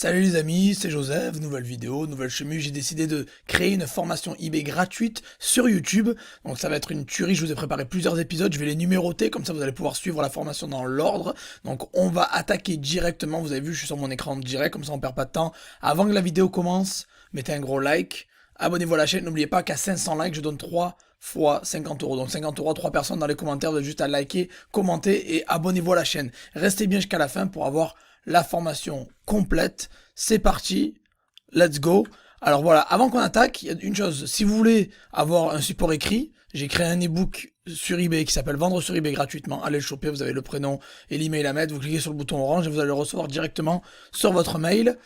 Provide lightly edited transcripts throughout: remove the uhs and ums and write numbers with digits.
Salut les amis, c'est Joseph, nouvelle vidéo, nouvelle chemise. J'ai décidé de créer une formation eBay gratuite sur YouTube. Donc ça va être une tuerie, je vous ai préparé plusieurs épisodes, je vais les numéroter, comme ça vous allez pouvoir suivre la formation dans l'ordre. Donc on va attaquer directement, vous avez vu je suis sur mon écran direct, comme ça on perd pas de temps. Avant que la vidéo commence, mettez un gros like, abonnez-vous à la chaîne, n'oubliez pas qu'à 500 likes je donne 3 fois 50 euros. Donc 50 euros, 3 personnes dans les commentaires, vous avez juste à liker, commenter et abonnez-vous à la chaîne. Restez bien jusqu'à la fin pour avoir la formation complète. C'est parti, let's go. Alors voilà, avant qu'on attaque, il y a une chose, si vous voulez avoir un support écrit, j'ai créé un ebook sur eBay qui s'appelle Vendre sur eBay gratuitement. Allez le choper, vous avez le prénom et l'email à mettre, vous cliquez sur le bouton orange et vous allez le recevoir directement sur votre mail.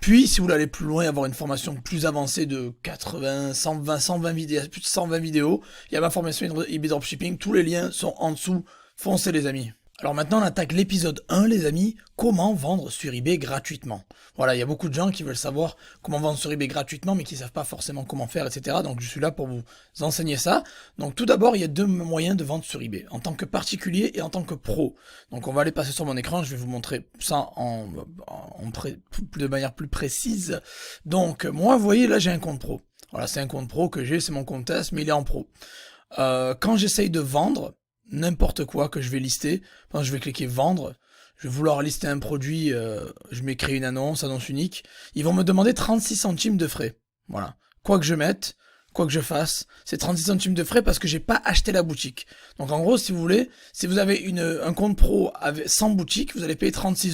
Puis, si vous voulez aller plus loin, avoir une formation plus avancée de 80, 120 vidéos, plus de 120 vidéos, il y a ma formation eBay Dropshipping, tous les liens sont en dessous, foncez les amis. Alors maintenant on attaque l'épisode 1 les amis, comment vendre sur eBay gratuitement. Voilà, il y a beaucoup de gens qui veulent savoir comment vendre sur eBay gratuitement mais qui ne savent pas forcément comment faire, etc. Donc je suis là pour vous enseigner ça. Donc tout d'abord il y a deux moyens de vendre sur eBay, en tant que particulier et en tant que pro. Donc on va aller passer sur mon écran, je vais vous montrer ça de manière plus précise. Donc moi vous voyez là j'ai un compte pro. Voilà, c'est un compte pro que j'ai, c'est mon compte test mais il est en pro. Quand j'essaye de vendre n'importe quoi que je vais lister, quand je vais cliquer vendre, je vais vouloir lister un produit, je vais créer une annonce unique, ils vont me demander 36 centimes de frais. Voilà. Quoi que je mette, quoi que je fasse, c'est 36 centimes de frais parce que j'ai pas acheté la boutique. Donc en gros, si vous voulez, si vous avez un compte pro avec, sans boutique, vous allez payer 36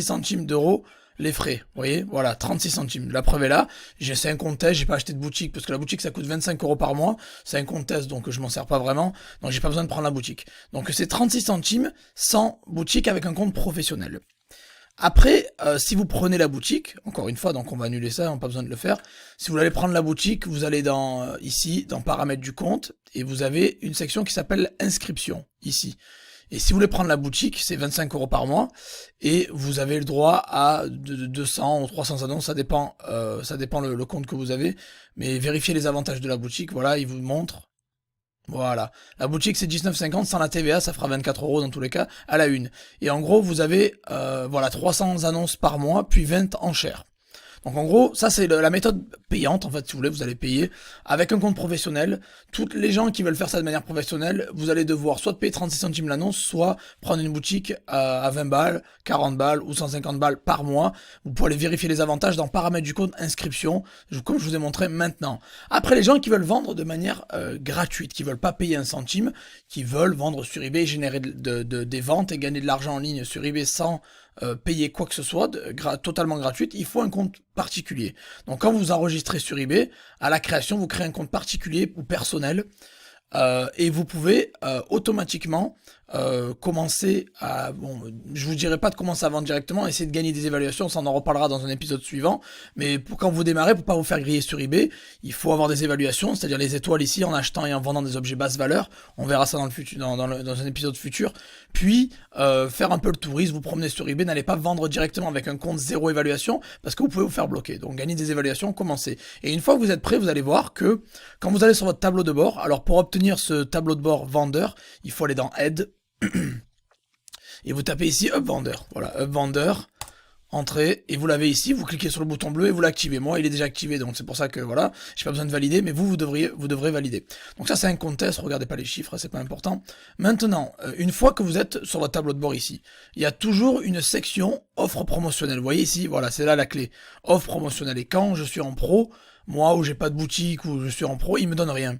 centimes d'euros les frais, vous voyez, voilà, 36 centimes. La preuve est là, c'est un compte test, j'ai pas acheté de boutique, parce que la boutique ça coûte 25 euros par mois, c'est un compte test, donc je m'en sers pas vraiment, donc j'ai pas besoin de prendre la boutique. Donc c'est 36 centimes sans boutique avec un compte professionnel. Après, si vous prenez la boutique, encore une fois, donc on va annuler ça, on n'a pas besoin de le faire. Si vous allez prendre la boutique, vous allez dans ici, dans paramètres du compte, et vous avez une section qui s'appelle inscription, ici. Et si vous voulez prendre la boutique, c'est 25 euros par mois, et vous avez le droit à 200 ou 300 annonces, ça dépend le compte que vous avez, mais vérifiez les avantages de la boutique, voilà, il vous montre. Voilà, la boutique c'est 19,50 sans la TVA, ça fera 24 euros dans tous les cas, à la une. Et en gros, vous avez voilà 300 annonces par mois, puis 20 enchères. Donc en gros, ça c'est la méthode payante, en fait, si vous voulez, vous allez payer avec un compte professionnel. Toutes les gens qui veulent faire ça de manière professionnelle, vous allez devoir soit payer 36 centimes l'annonce, soit prendre une boutique à 20 balles, 40 balles ou 150 balles par mois. Vous pouvez aller vérifier les avantages dans paramètres du compte inscription, comme je vous ai montré maintenant. Après, les gens qui veulent vendre de manière gratuite, qui veulent pas payer un centime, qui veulent vendre sur eBay, générer des ventes et gagner de l'argent en ligne sur eBay sans payer quoi que ce soit, totalement gratuite, il faut un compte particulier. Donc quand vous enregistrez sur eBay, à la création, vous créez un compte particulier ou personnel, et vous pouvez automatiquement commencer à... Bon, je vous dirai pas de commencer à vendre directement, essayer de gagner des évaluations, ça on en reparlera dans un épisode suivant, mais quand vous démarrez, pour pas vous faire griller sur eBay, il faut avoir des évaluations, c'est-à-dire les étoiles ici, en achetant et en vendant des objets basse valeur, on verra ça dans le futur, dans un épisode futur, puis faire un peu le touriste, vous promener sur eBay, n'allez pas vendre directement avec un compte zéro évaluation, parce que vous pouvez vous faire bloquer, donc gagner des évaluations, commencez. Et une fois que vous êtes prêt, vous allez voir que, quand vous allez sur votre tableau de bord, alors pour obtenir ce tableau de bord vendeur, il faut aller dans Aide, et vous tapez ici Up Vendeur, voilà, Up Vendeur, entrée, et vous l'avez ici, vous cliquez sur le bouton bleu et vous l'activez. Moi il est déjà activé, donc c'est pour ça que voilà, j'ai pas besoin de valider, mais vous devrez valider. Donc ça c'est un compte test, regardez pas les chiffres, c'est pas important. Maintenant, une fois que vous êtes sur votre tableau de bord ici, il y a toujours une section offre promotionnelle, vous voyez ici, voilà, c'est là la clé, offre promotionnelle, et quand je suis en pro, moi où j'ai pas de boutique, où je suis en pro, il me donne rien.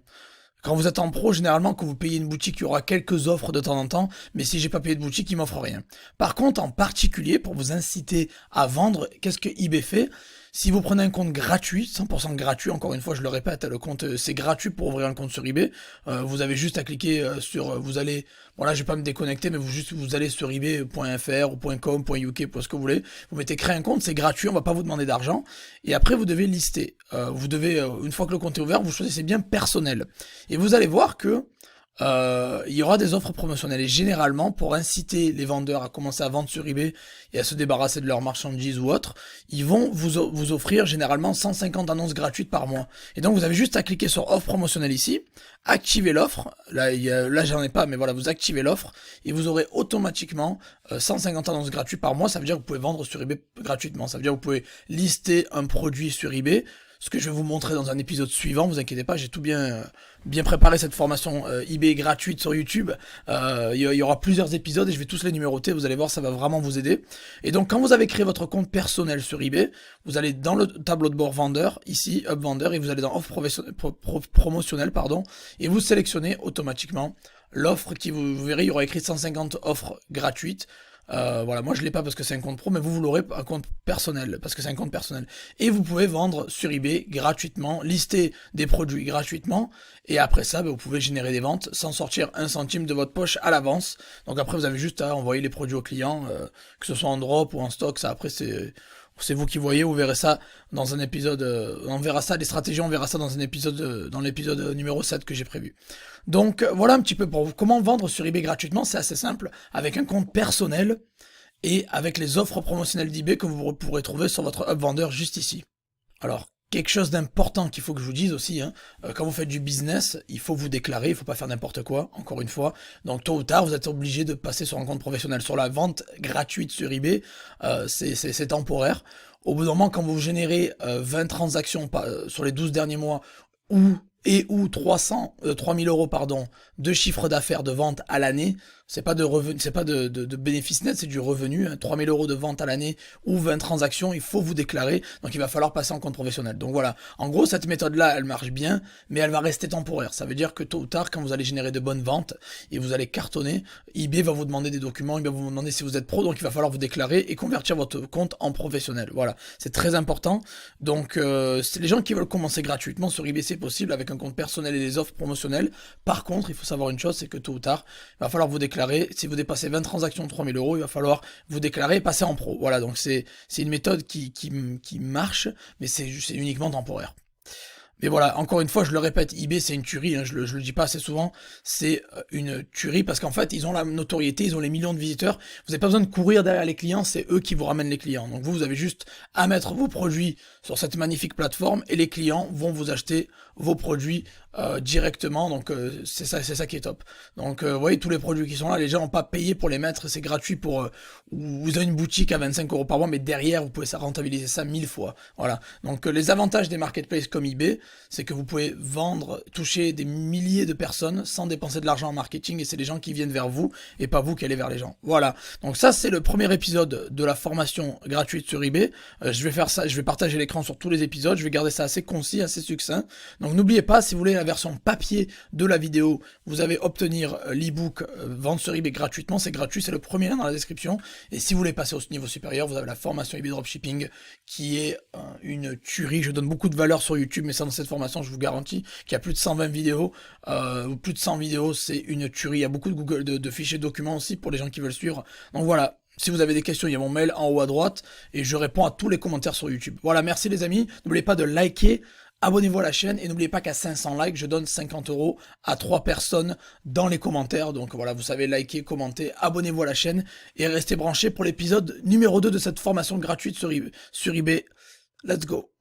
Quand vous êtes en pro, généralement, quand vous payez une boutique, il y aura quelques offres de temps en temps, mais si j'ai pas payé de boutique, il m'offre rien. Par contre, en particulier, pour vous inciter à vendre, qu'est-ce que eBay fait? Si vous prenez un compte gratuit, 100% gratuit, encore une fois, je le répète, le compte, c'est gratuit pour ouvrir un compte sur eBay. Vous avez juste à cliquer sur, vous allez, bon là, je vais pas me déconnecter, mais vous allez sur ebay.fr ou .com, .uk, pour ce que vous voulez. Vous mettez créer un compte, c'est gratuit, on va pas vous demander d'argent. Et après, vous devez lister. Une fois que le compte est ouvert, vous choisissez bien personnel. Et vous allez voir que, il y aura des offres promotionnelles. Et généralement, pour inciter les vendeurs à commencer à vendre sur eBay et à se débarrasser de leurs marchandises ou autres, ils vont vous offrir généralement 150 annonces gratuites par mois. Et donc, vous avez juste à cliquer sur offre promotionnelle ici, activer l'offre. Là, j'en ai pas, mais voilà, vous activez l'offre et vous aurez automatiquement 150 annonces gratuites par mois. Ça veut dire que vous pouvez vendre sur eBay gratuitement. Ça veut dire que vous pouvez lister un produit sur eBay. Ce que je vais vous montrer dans un épisode suivant, vous inquiétez pas, j'ai tout bien préparé cette formation eBay gratuite sur YouTube. Il y aura plusieurs épisodes et je vais tous les numéroter, vous allez voir, ça va vraiment vous aider. Et donc quand vous avez créé votre compte personnel sur eBay, vous allez dans le tableau de bord vendeur, ici, Hub Vendeur, et vous allez dans offre promotionnelle, pardon, et vous sélectionnez automatiquement l'offre qui, vous verrez, il y aura écrit 150 offres gratuites. Voilà, moi je l'ai pas parce que c'est un compte pro, mais vous l'aurez un compte personnel, parce que c'est un compte personnel. Et vous pouvez vendre sur eBay gratuitement, lister des produits gratuitement, et après ça, vous pouvez générer des ventes sans sortir un centime de votre poche à l'avance. Donc après, vous avez juste à envoyer les produits aux clients, que ce soit en drop ou en stock, ça après c'est vous qui voyez, vous verrez ça dans un épisode, on verra ça, les stratégies, on verra ça dans un épisode, dans l'épisode numéro 7 que j'ai prévu. Donc voilà un petit peu pour vous, comment vendre sur eBay gratuitement, c'est assez simple, avec un compte personnel et avec les offres promotionnelles d'eBay que vous pourrez trouver sur votre Hub Vendeur juste ici. Alors, quelque chose d'important qu'il faut que je vous dise aussi, hein, quand vous faites du business, il faut vous déclarer, il faut pas faire n'importe quoi, encore une fois. Donc tôt ou tard, vous êtes obligé de passer sur un compte professionnel. Sur la vente gratuite sur eBay, c'est temporaire. Au bout d'un moment, quand vous générez 20 transactions sur les 12 derniers mois, ou 3000 euros pardon, de chiffre d'affaires de vente à l'année, c'est pas de revenu, c'est pas de bénéfice net, c'est du revenu, hein, 3000 euros de vente à l'année ou 20 transactions, il faut vous déclarer, donc il va falloir passer en compte professionnel. Donc voilà, en gros cette méthode-là, elle marche bien, mais elle va rester temporaire. Ça veut dire que tôt ou tard, quand vous allez générer de bonnes ventes et vous allez cartonner, eBay va vous demander des documents, il va vous demander si vous êtes pro, donc il va falloir vous déclarer et convertir votre compte en professionnel. Voilà, c'est très important. Donc c'est les gens qui veulent commencer gratuitement sur eBay, c'est possible avec un compte personnel et des offres promotionnelles. Par contre, il faut savoir une chose, c'est que tôt ou tard, il va falloir vous déclarer. Si vous dépassez 20 transactions de 3000 euros, il va falloir vous déclarer et passer en pro. Voilà, donc c'est une méthode qui marche, mais c'est uniquement temporaire. Mais voilà, encore une fois, je le répète, eBay c'est une tuerie, hein, je le dis pas assez souvent, c'est une tuerie parce qu'en fait, ils ont la notoriété, ils ont les millions de visiteurs, vous n'avez pas besoin de courir derrière les clients, c'est eux qui vous ramènent les clients. Donc vous avez juste à mettre vos produits sur cette magnifique plateforme et les clients vont vous acheter vos produits directement, donc c'est ça qui est top. Donc vous voyez, tous les produits qui sont là, les gens n'ont pas payé pour les mettre, c'est gratuit pour... vous avez une boutique à 25 euros par mois, mais derrière, vous pouvez rentabiliser ça 1000 fois. Voilà, donc les avantages des marketplaces comme eBay, c'est que vous pouvez vendre, toucher des milliers de personnes sans dépenser de l'argent en marketing, et c'est les gens qui viennent vers vous, et pas vous qui allez vers les gens. Voilà, donc ça c'est le premier épisode de la formation gratuite sur eBay. Je vais faire ça, je vais partager l'écran sur tous les épisodes, je vais garder ça assez concis, assez succinct. Donc n'oubliez pas, si vous voulez la version papier de la vidéo, vous allez obtenir l'ebook vente sur eBay gratuitement, c'est gratuit, c'est le premier lien dans la description. Et si vous voulez passer au niveau supérieur, vous avez la formation eBay Dropshipping qui est une tuerie. Je donne beaucoup de valeur sur YouTube, mais ça dans cette formation, je vous garantis qu'il y a plus de 120 vidéos, ou plus de 100 vidéos, c'est une tuerie. Il y a beaucoup de fichiers documents aussi pour les gens qui veulent suivre. Donc voilà. Si vous avez des questions, il y a mon mail en haut à droite et je réponds à tous les commentaires sur YouTube. Voilà, merci les amis. N'oubliez pas de liker, abonnez-vous à la chaîne et n'oubliez pas qu'à 500 likes, je donne 50 euros à 3 personnes dans les commentaires. Donc voilà, vous savez, liker, commenter, abonnez-vous à la chaîne et restez branchés pour l'épisode numéro 2 de cette formation gratuite sur eBay. Let's go.